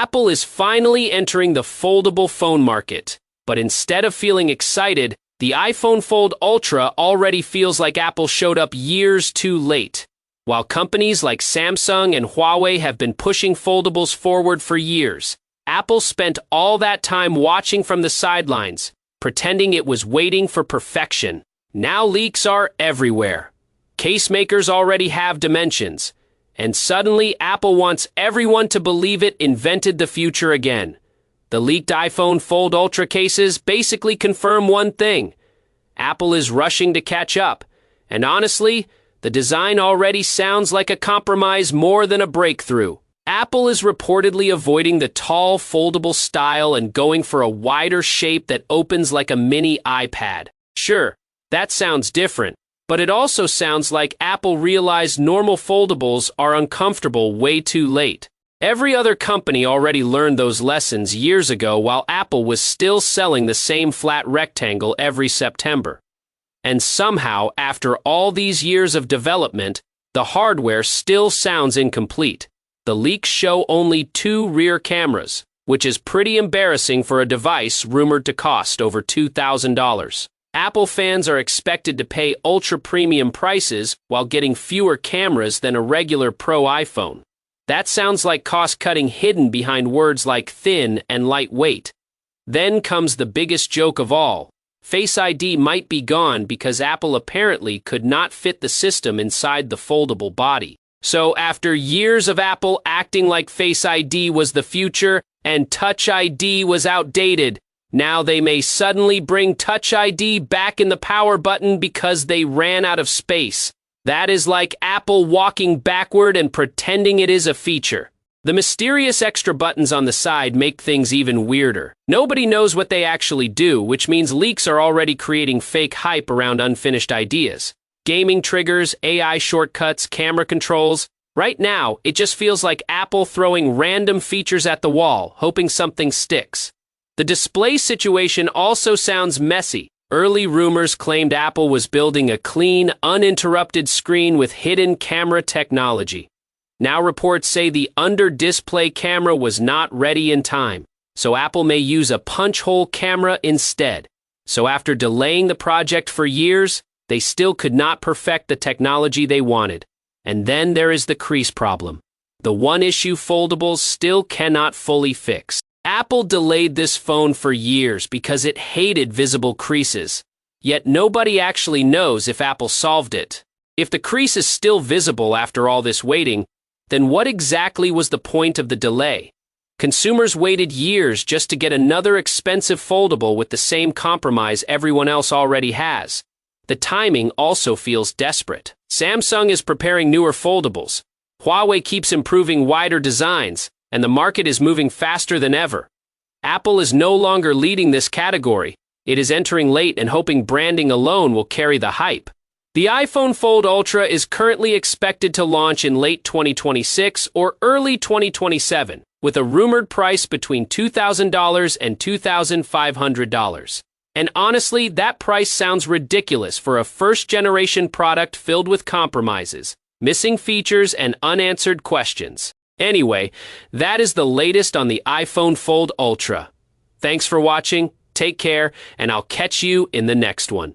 Apple is finally entering the foldable phone market. But instead of feeling excited, the iPhone Fold Ultra already feels like Apple showed up years too late. While companies like Samsung and Huawei have been pushing foldables forward for years, Apple spent all that time watching from the sidelines, pretending it was waiting for perfection. Now leaks are everywhere. Case makers already have dimensions. And suddenly, Apple wants everyone to believe it invented the future again. The leaked iPhone Fold Ultra cases basically confirm one thing. Apple is rushing to catch up. And honestly, the design already sounds like a compromise more than a breakthrough. Apple is reportedly avoiding the tall, foldable style and going for a wider shape that opens like a mini iPad. Sure, that sounds different, but it also sounds like Apple realized normal foldables are uncomfortable way too late. Every other company already learned those lessons years ago while Apple was still selling the same flat rectangle every September. And somehow, after all these years of development, the hardware still sounds incomplete. The leaks show only 2 rear cameras, which is pretty embarrassing for a device rumored to cost over $2,000. Apple fans are expected to pay ultra-premium prices while getting fewer cameras than a regular Pro iPhone. That sounds like cost-cutting hidden behind words like thin and lightweight. Then comes the biggest joke of all. Face ID might be gone because Apple apparently could not fit the system inside the foldable body. So after years of Apple acting like Face ID was the future and Touch ID was outdated, now they may suddenly bring Touch ID back in the power button because they ran out of space. That is like Apple walking backward and pretending it is a feature. The mysterious extra buttons on the side make things even weirder. Nobody knows what they actually do, which means leaks are already creating fake hype around unfinished ideas. Gaming triggers, AI shortcuts, camera controls. Right now, it just feels like Apple throwing random features at the wall, hoping something sticks. The display situation also sounds messy. Early rumors claimed Apple was building a clean, uninterrupted screen with hidden camera technology. Now reports say the under-display camera was not ready in time, so Apple may use a punch-hole camera instead. So after delaying the project for years, they still could not perfect the technology they wanted. And then there is the crease problem. The one issue foldables still cannot fully fix. Apple delayed this phone for years because it hated visible creases. Yet nobody actually knows if Apple solved it. If the crease is still visible after all this waiting, then what exactly was the point of the delay? Consumers waited years just to get another expensive foldable with the same compromise everyone else already has. The timing also feels desperate. Samsung is preparing newer foldables. Huawei keeps improving wider designs, and the market is moving faster than ever. Apple is no longer leading this category. It is entering late and hoping branding alone will carry the hype. The iPhone Fold Ultra is currently expected to launch in late 2026 or early 2027, with a rumored price between $2,000 and $2,500. And honestly, that price sounds ridiculous for a first-generation product filled with compromises, missing features, and unanswered questions. Anyway, that is the latest on the iPhone Fold Ultra. Thanks for watching, take care, and I'll catch you in the next one.